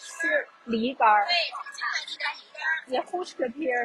是梨干儿，也胡士皮儿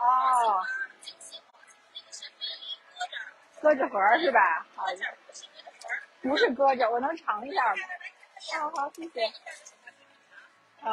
哦，搁着盒儿是吧？好，不是搁着，我能尝一下吗？好，谢谢。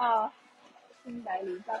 100里吧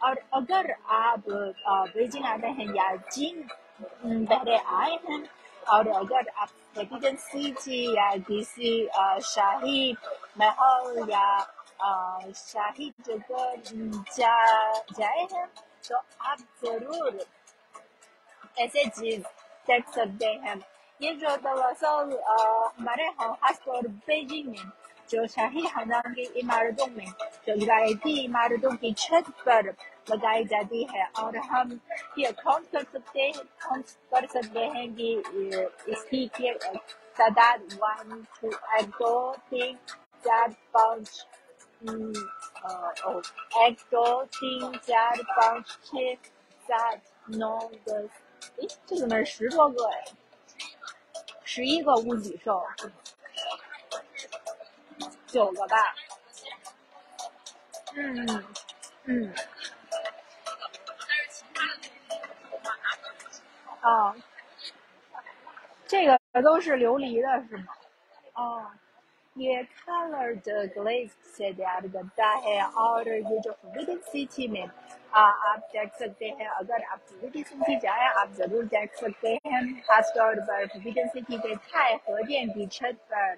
اور اگر آپ بیجنگ آتے ہیں یا چین پہلے آئے ہیں اور اگر آپ ریپیٹنٹ سٹی یا کسی شاہی محل یا شاہی جگہ جائے ہیں تو آپ ضرور ایسے چیز دیکھ سکتے ہیں. یہ جو دراصل ہمارے یہاں خاص طور بیجنگ میں جو شاہی خاندان کی عمارتوں میں جو روایتی عمارتوں کی چھت پر لگائی جاتی ہے اور ہم یہ کاؤنٹ کر سکتے ہیں کہ اس کی تعداد 1 2 3 4 5 1 2 3 4 5 6 7 9 10，这怎么10多个哎？11个无脊兽，9个吧。嗯，啊，这个都是琉璃的是吗？哦，یہ colored glaze سے تیار کرتا ہے اور یہ جو Forbidden City میں آپ دیکھ سکتے ہیں. اگر آپ Forbidden City جائیں آپ ضرور دیکھ سکتے ہیں خاص طور پر Forbidden City کے تھائے خودین کی چھت پر.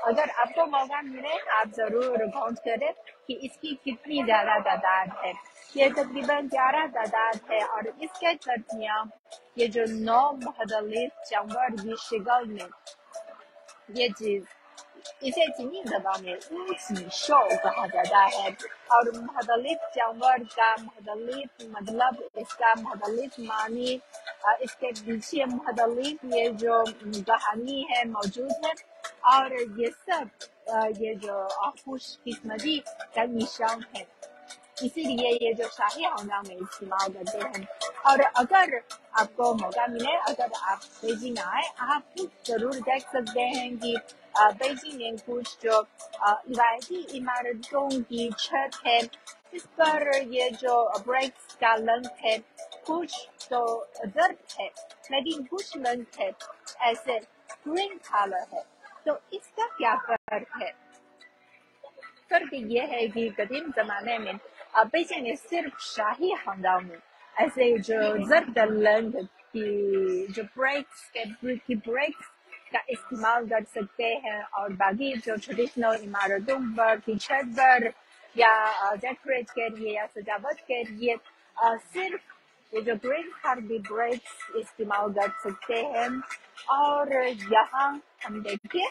اگر آپ کو موقع ملے آپ ضرور کاؤنٹ کریں کہ اس کی کتنی زیادہ تعداد ہے. یہ تقریباً 11 تعداد ہے اور اس کے درمیان یہ جو 9 مختلف جانور کی شکل میں یہ چیز اسے چینی زبان میں اوچی شو کہا جاتا ہے. اور مختلف جانور کا مختلف مطلب اس کا مختلف معنی اس کے پیچھے مختلف یہ جو کہانی ہے موجود ہے اور یہ سب یہ جو خوش قسمتی کا نشان ہے. اسی لیے یہ جو شاہی خاندان میں استعمال کرتے ہیں. اور اگر آپ کو موقع ملے اگر آپ بیجنگ آئے آپ ضرور دیکھ سکتے ہیں کہ بیجنگ میں کچھ جو روایتی عمارتوں کی چھت ہے اس پر یہ جو بریکس کا لنگ ہے کچھ تو درد ہے لیکن کچھ لنگ ہے ایسے گرین کلر ہے. تو اس کا کیا فرق ہے؟ فرق یہ ہے کہ قدیم زمانے میں بیجنگ میں صرف شاہی خاندان میں ایسے جو زرد لنگ کی جو بریکس کا استعمال کر سکتے ہیں اور باقی جو ٹریڈیشنل عمارتوں پر کی چھت پر یا ڈیکوریٹ کے لیے یا سجاوٹ کے لیے صرف یہ جو گرین کلر کی بریکس استعمال کر سکتے ہیں. اور یہاں ہم دیکھیے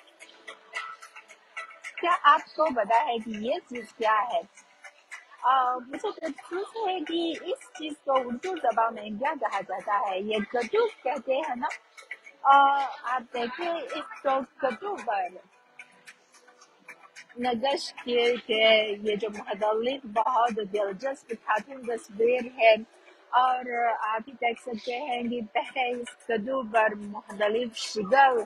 کیا آپ کو پتا ہے کہ یہ چیز کیا ہے؟ مجھے تجسس ہے کہ اس چیز کو اردو زبان میں کیا کہا جاتا ہے. یہ کدو کہتے ہیں نا. آپ دیکھیں اس کو کدو پر نقش کیے کہ یہ جو مختلف بہت دلچسپ خاتون تصویر ہے اور آپ ہی دیکھ سکتے ہیں کہ پہلے اس کدو پر مختلف شکل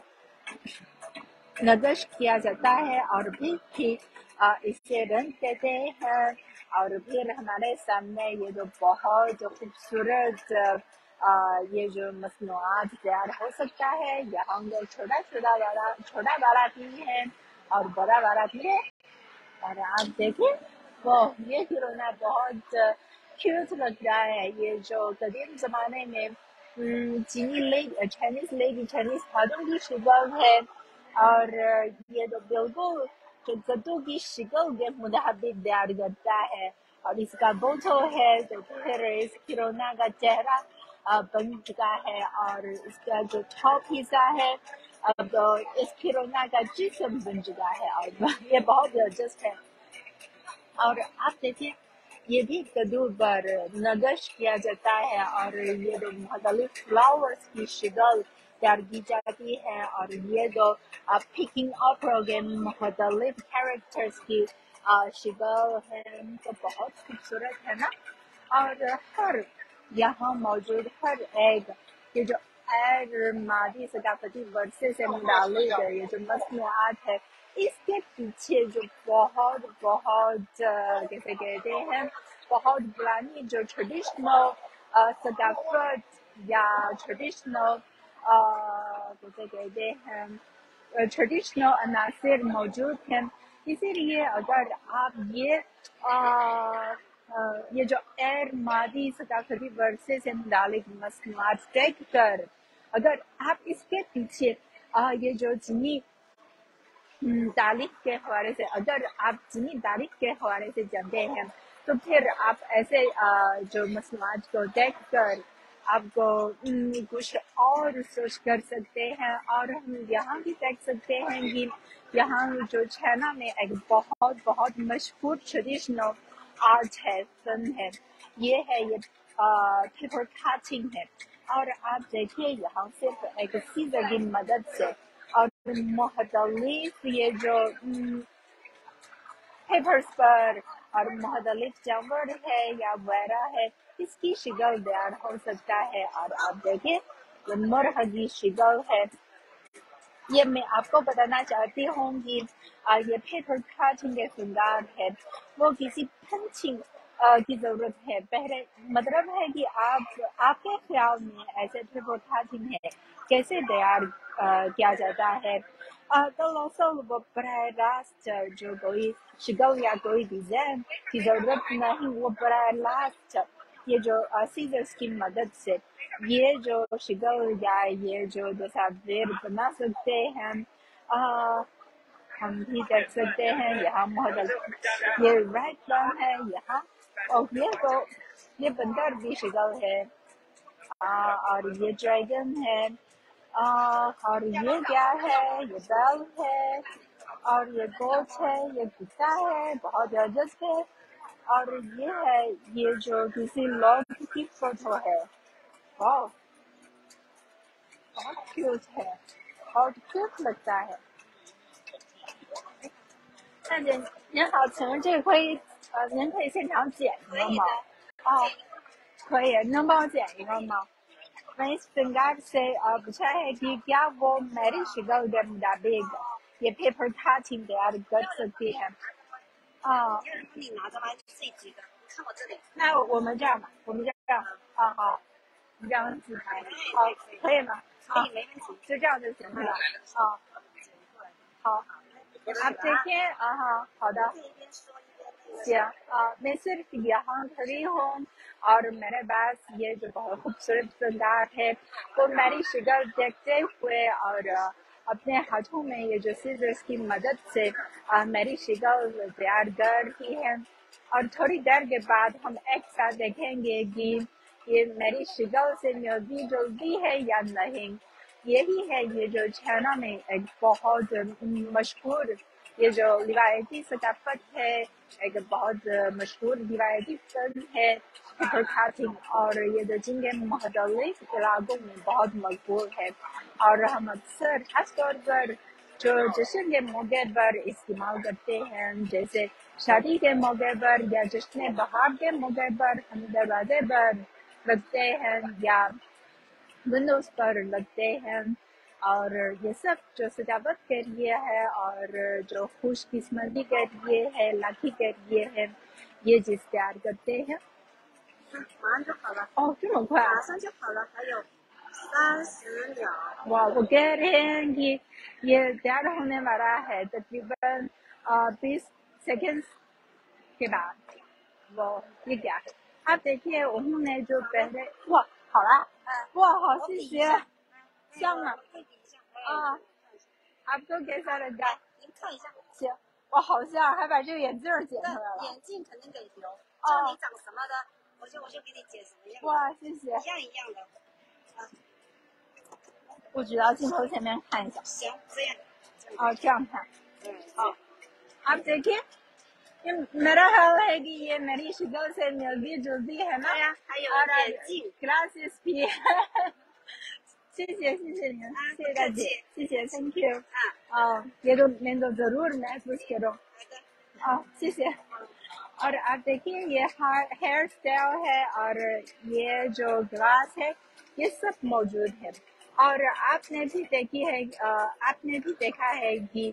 نقش کیا جاتا ہے اور پھر اسے رنگ دیتے ہیں اور پھر ہمارے سامنے یہ جو بہت خوبصورت یہ جو مصنوعات تیار ہو سکتا ہے. یہاں لوگ چھوٹا والا بھی ہے اور بڑا والا بھی ہے. اور آپ دیکھیں وہ یہ کھلونا بہت کیوٹ لگ رہا ہے. یہ جو قدیم زمانے میں چائنیز خاتون کی شکل ہے اور یہ تو بالکل جو کدو کی شکل کے مطابق تیار کرتا ہے اور اس کا بوتو ہے تو پھر اس کھلونا کا چہرہ بن چکا ہے اور اس کا جو ٹاپ حصہ ہے اب اس کھلونا کا جسم بن چکا ہے اور یہ بہت دلچسپ ہے. اور آپ دیکھیں یہ بھی کدو پر نقش کیا جاتا ہے اور یہ جو مختلف فلاورز کی شکل تیار کی جاتی ہے اور یہ جو پکنگ پروگرام مختلف کیریکٹرز کی شکل ہے تو بہت خوبصورت ہے نا. اور ہر یہاں موجود ہر ایک یہ جو غیر مادی ثقافتی ورثے سے متعلق یہ جو مصنوعات ہے اس کے پیچھے جو بہت کیسے کہتے ہیں بہت پرانی جو ٹریڈیشنل ثقافت یا ٹریڈیشنل کیسے کہتے ہیں ٹریڈیشنل عناصر موجود ہیں. اسی لیے اگر آپ یہ جو غیر مادی ثقافتی ورثے سے متعلق مصنوعات دیکھ کر اگر آپ اس کے پیچھے یہ جو چینی تاریخ کے حوالے سے اگر آپ چینی تاریخ کے حوالے سے جانتے ہیں تو پھر آپ ایسے جو مصنوعات کو دیکھ کر آپ کو کچھ اور سوچ کر سکتے ہیں. اور ہم یہاں بھی دیکھ سکتے ہیں کہ یہاں جو چائنا میں ایک بہت بہت مشہور ٹریڈیشنل آرٹ ہے، فن ہے، یہ ہے یہ پیپر کٹنگ ہے. اور آپ دیکھیے یہاں صرف ایک سیزر کی مدد سے اور مختلف یہ جو پیپرز پر اور مختلف جانور ہے یا وغیرہ ہے اس کی شکل بیان ہو سکتا ہے. اور آپ دیکھیں یہ مرغ کی شکل ہے. یہ میں آپ کو بتانا چاہتی ہوں کہ یہ پیپر کٹنگ کے فنگار ہے وہ کسی پنچنگ کی ضرورت ہے. پہلے مطلب ہے کہ آپ کے خیال میں ایسے پیپر کٹنگ ہے کیسے تیار کیا جاتا ہے. دراصل وہ براہ راست جو کوئی شکل یا کوئی ڈیزائن کی ضرورت نہیں، وہ براہ راست یہ جو سیزرز کی مدد سے یہ جو شکل یا یہ جو تصاویر بنا سکتے ہیں. ہم بھی دیکھ سکتے ہیں یہاں یہ ریڈ ون ہے یہاں، اور یہ بندر کی شکل ہے، اور یہ ڈریگن ہے، اور یہ کیا ہے، یہ بیل ہے، اور یہ گوٹ ہے، یہ کتا ہے بہت زبردست ہے. اور یہ ہے یہ جو کسی لوگ کی فوٹو ہے. واو بہت کیوٹ ہے، بہت کیوٹ لگتا ہے.看见您好，请问这个您可以现场剪一个吗？哦，可以，能帮我剪一个吗？میں اس فنگر سے پوچھا ہے کہ کیا وہ میری شکل کے مطابق یہ پیپر کٹنگ تیار کر سکتی ہے.那我们这样吧，好，你这样子拍，好，可以吗？可以，没问题，就这样就行是吧？好，آپ دیکھیں. ہاں好的میں صرف یہاں کھڑی ہوں اور میرے پاس یہ جو بہت خوبصورت فنگار ہے وہ میری شکل دیکھتے ہوئے اور اپنے ہاتھوں میں یہ جو سیزرز کی مدد سے میری شکل تیار کر رہی ہے. اور تھوڑی دیر کے بعد ہم ایک ساتھ دیکھیں گے کہ یہ میری شکل سے ملتی جلتی ہے یا نہیں. یہی ہے یہ جو چائنا میں ایک بہت مشہور یہ جو روایتی ثقافت ہے، ایک بہت مشہور روایتی فن ہے پیپر کٹنگ، اور یہ جو چین کے مختلف علاقوں میں بہت مقبول ہے. اور ہم اکثر خاص طور پر جو جشن کے موقع پر استعمال کرتے ہیں، جیسے شادی کے موقع پر یا جشن بہار کے موقع پر ہم دروازے پر لگتے ہیں یا ونڈوز پر لگتے ہیں. اور یہ سب جو سجاوٹ کے لیے ہے اور جو خوش قسمتی کے لیے ہے، لاکھی کے لیے ہے، یہ چیز تیار کرتے ہیں. 马上就好了，这么快啊！马上就好了，还有30秒。واہ وہ کہہ رہے ہیں کہ یہ تیار ہونے والا ہے تقریباً 20 سیکنڈ کے بعد. وہ یہ کیا ہے آپ دیکھیے انہوں نے جو پہلے好啦好谢谢像啊آپ کو کیسا لگا؟您看一下，行，我好像还把这个眼镜剪出来了。眼镜肯定得留，叫你长什么的，我就给你剪什么样的。哇，谢谢。一样的。我举到镜头前面看一下。行，这样。这样看。好，آپ دیکھیں میرا خیال ہے کہ یہ میری شکل سے ملتی جلتی ہے نا. اور گلاسز بھی 谢谢您，谢谢大姐，谢谢 ，Thank you。یہ تو میں تو ضرور محسوس کروں.谢谢。اور آپ دیکھیے یہ ہیئر اسٹائل ہے اور یہ جو گلاس ہے یہ سب موجود ہے. اور آپ نے بھی دیکھا ہے کہ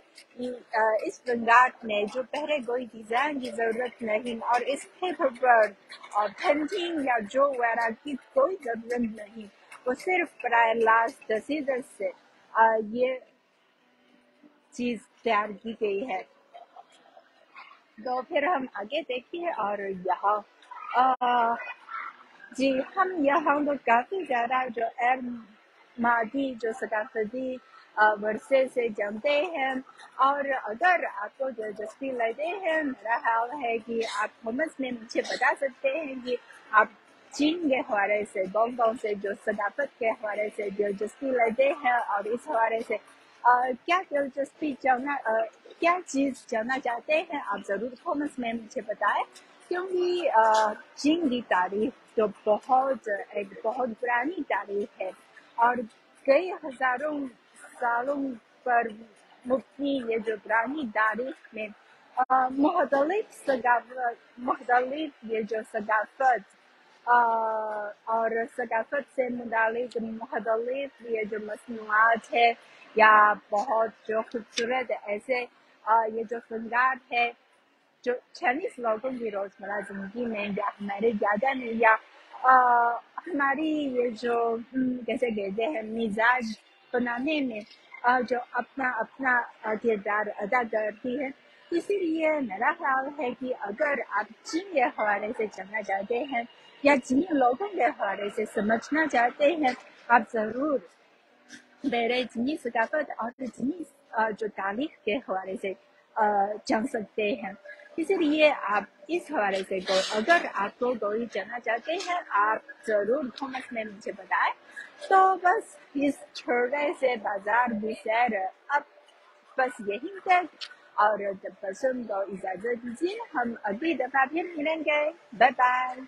اس فنگار میں جو پہلے کوئی ڈیزائن کی ضرورت نہیں اور اس پیپر پر پینٹنگ یا جو وغیرہ کی کوئی ضرورت نہیں، وہ صرف براہ راست سیزر سے یہ چیز تیار کی گئی ہے. تو پھر ہم آگے دیکھیے اور یہاں جی ہم یہاں تو کافی زیادہ جو مادی جو ثقافتی ورثے سے جانتے ہیں، اور اگر آپ کو دلچسپی لیتے ہیں، میرا خیال ہے کہ آپ کامنٹس میں مجھے بتا سکتے ہیں کہ آپ چین کے حوالے سے، گونگ گونگ سے جو ثقافت کے حوالے سے دلچسپی لیتے ہیں، اور اس حوالے سے کیا دلچسپی کیا چیز جاننا چاہتے ہیں، آپ ضرور کامنٹس میں مجھے بتائیں، کیونکہ چین کی تاریخ تو ایک بہت پرانی تاریخ ہے، اور کئی ہزاروں سالوں پر مبنی یہ جو پرانی تاریخ میں مختلف یہ جو ثقافت اور ثقافت سے متعلق مختلف یہ جو مصنوعات ہے، یا بہت جو خوبصورت ایسے یہ جو فنکار ہے جو چائنیز لوگوں کی روزمرہ زندگی میں، یا ہمارے زیادہ میں، یا ہماری یہ جو کیسے کہتے ہیں مزاج بنانے میں جو اپنا اپنا کردار ادا کرتی ہے. اسی لیے میرا خیال ہے کہ اگر آپ چین کے حوالے سے جاننا چاہتے ہیں، یا چینی لوگوں کے حوالے سے سمجھنا چاہتے ہیں، آپ ضرور میرے چینی ثقافت اور چینی جو تاریخ کے حوالے سے جان سکتے ہیں. اسی لیے آپ اس حوالے سے اگر آپ کو کوئی جاننا چاہتے ہیں، آپ ضرور کامنٹس میں مجھے بتائیں. تو بس اس چھوٹے سے بازار کی سیر اب بس یہیں تک، اور جب پسند تو اجازت دیجیے، ہم اگلی دفعہ پھر ملیں گے. Bye bye.